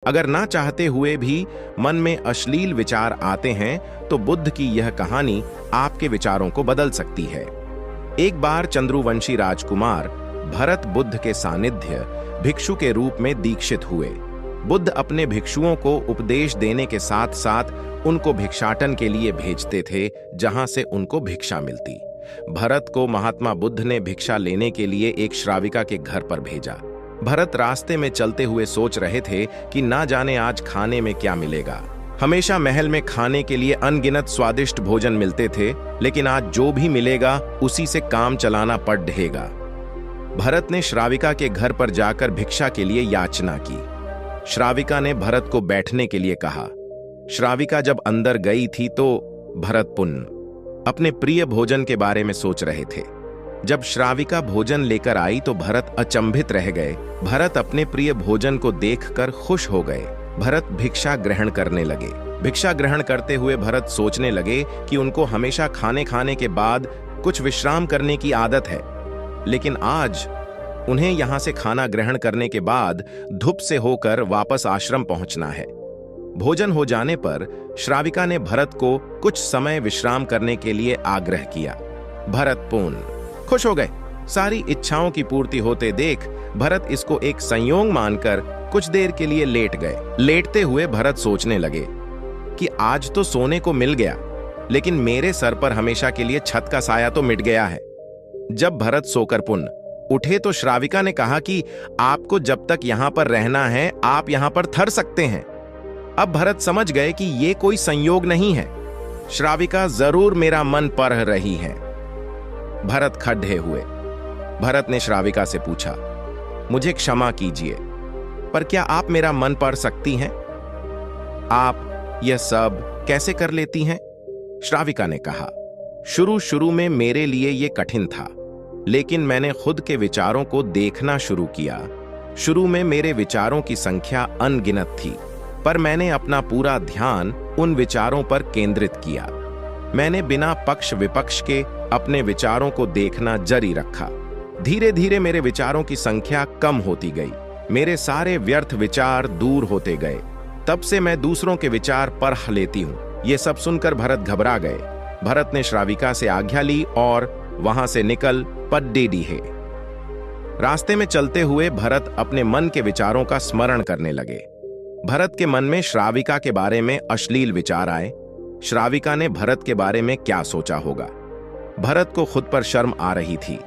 अगर ना चाहते हुए भी मन में अश्लील विचार आते हैं तो बुद्ध की यह कहानी आपके विचारों को बदल सकती है। एक बार चंद्रवंशी राजकुमार भरत बुद्ध के सानिध्य भिक्षु के रूप में दीक्षित हुए। बुद्ध अपने भिक्षुओं को उपदेश देने के साथ साथ उनको भिक्षाटन के लिए भेजते थे, जहां से उनको भिक्षा मिलती। भरत को महात्मा बुद्ध ने भिक्षा लेने के लिए एक श्राविका के घर पर भेजा। भरत रास्ते में चलते हुए सोच रहे थे कि ना जाने आज खाने में क्या मिलेगा। हमेशा महल में खाने के लिए अनगिनत स्वादिष्ट भोजन मिलते थे, लेकिन आज जो भी मिलेगा उसी से काम चलाना पड़ रहेगा। भरत ने श्राविका के घर पर जाकर भिक्षा के लिए याचना की। श्राविका ने भरत को बैठने के लिए कहा। श्राविका जब अंदर गई थी तो भरत पुनः अपने प्रिय भोजन के बारे में सोच रहे थे। जब श्राविका भोजन लेकर आई तो भरत अचंभित रह गए। भरत अपने प्रिय भोजन को देखकर खुश हो गए। भरत भिक्षा ग्रहण करने लगे। भिक्षा ग्रहण करते हुए भरत सोचने लगे कि उनको हमेशा खाने के बाद कुछ विश्राम करने की आदत है, लेकिन आज उन्हें यहां से खाना ग्रहण करने के बाद धूप से होकर वापस आश्रम पहुंचना है। भोजन हो जाने पर श्राविका ने भरत को कुछ समय विश्राम करने के लिए आग्रह किया। भरत पूर्ण खुश हो गए। सारी इच्छाओं की पूर्ति होते देख भरत इसको एक संयोग मानकर कुछ देर के लिए लेट गए। लेटते हुए भरत सोचने लगे कि आज तो सोने को मिल गया, लेकिन मेरे सर पर हमेशा के लिए छत का साया तो मिट गया है। जब भरत सोकर पुनः उठे तो श्राविका ने कहा कि आपको जब तक यहां पर रहना है आप यहां पर ठहर सकते हैं। अब भरत समझ गए कि ये कोई संयोग नहीं है, श्राविका जरूर मेरा मन पढ़ रही है। भरत खड़े हुए। भरत ने श्राविका से पूछा, मुझे क्षमा कीजिए, पर क्या आप मेरा मन पढ़ सकती हैं? आप यह सब कैसे कर लेती हैं? श्राविका ने कहा, शुरू में मेरे लिए यह कठिन था, लेकिन मैंने खुद के विचारों को देखना शुरू किया। शुरू में मेरे विचारों की संख्या अनगिनत थी, पर मैंने अपना पूरा ध्यान उन विचारों पर केंद्रित किया। मैंने बिना पक्ष विपक्ष के अपने विचारों को देखना जारी रखा। धीरे धीरे मेरे विचारों की संख्या कम होती गई। मेरे सारे व्यर्थ विचार दूर होते गए। तब से मैं दूसरों के विचार परख लेती हूं। ये सब सुनकर भरत घबरा गए। भरत ने श्राविका से आज्ञा ली और वहां से निकल पड्डेडी है। रास्ते में चलते हुए भरत अपने मन के विचारों का स्मरण करने लगे। भरत के मन में श्राविका के बारे में अश्लील विचार आए। श्राविका ने भरत के बारे में क्या सोचा होगा? भरत को खुद पर शर्म आ रही थी।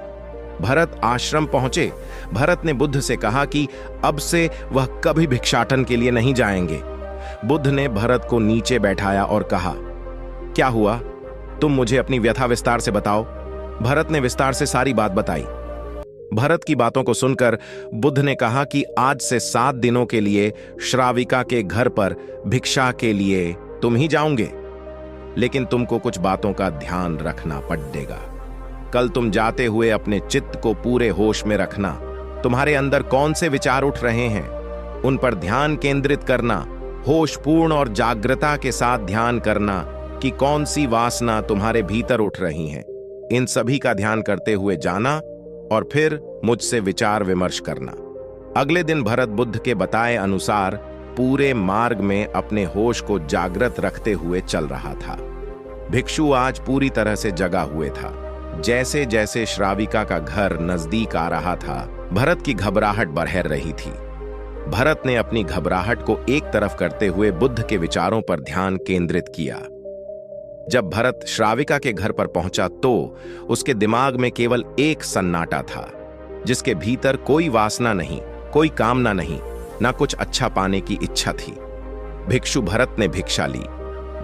भरत आश्रम पहुंचे। भरत ने बुद्ध से कहा कि अब से वह कभी भिक्षाटन के लिए नहीं जाएंगे। बुद्ध ने भरत को नीचे बैठाया और कहा, क्या हुआ? तुम मुझे अपनी व्यथा विस्तार से बताओ। भरत ने विस्तार से सारी बात बताई। भरत की बातों को सुनकर बुद्ध ने कहा कि आज से 7 दिनों के लिए श्राविका के घर पर भिक्षा के लिए तुम ही जाओगे, लेकिन तुमको कुछ बातों का ध्यान रखना पड़ेगा। कल तुम जाते हुए अपने चित्त को पूरे होश में रखना। तुम्हारे अंदर कौन से विचार उठ रहे हैं, उन पर ध्यान केंद्रित करना। होश पूर्ण और जागृता के साथ ध्यान करना कि कौन सी वासना तुम्हारे भीतर उठ रही हैं। इन सभी का ध्यान करते हुए जाना और फिर मुझसे विचार विमर्श करना। अगले दिन भरत बुद्ध के बताए अनुसार पूरे मार्ग में अपने होश को जागृत रखते हुए चल रहा था। भिक्षु आज पूरी तरह से जगा हुए था। जैसे जैसे श्राविका का घर नजदीक आ रहा था, भरत की घबराहट बढ़ रही थी। भरत ने अपनी घबराहट को एक तरफ करते हुए बुद्ध के विचारों पर ध्यान केंद्रित किया। जब भरत श्राविका के घर पर पहुंचा तो उसके दिमाग में केवल एक सन्नाटा था, जिसके भीतर कोई वासना नहीं, कोई कामना नहीं, ना कुछ अच्छा पाने की इच्छा थी। भिक्षु भरत ने भिक्षा ली,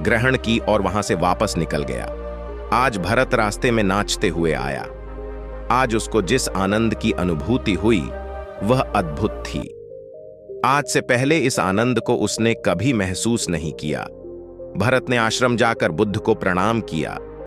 ग्रहण की और वहां से वापस निकल गया। आज भरत रास्ते में नाचते हुए आया। आज उसको जिस आनंद की अनुभूति हुई वह अद्भुत थी। आज से पहले इस आनंद को उसने कभी महसूस नहीं किया। भरत ने आश्रम जाकर बुद्ध को प्रणाम किया।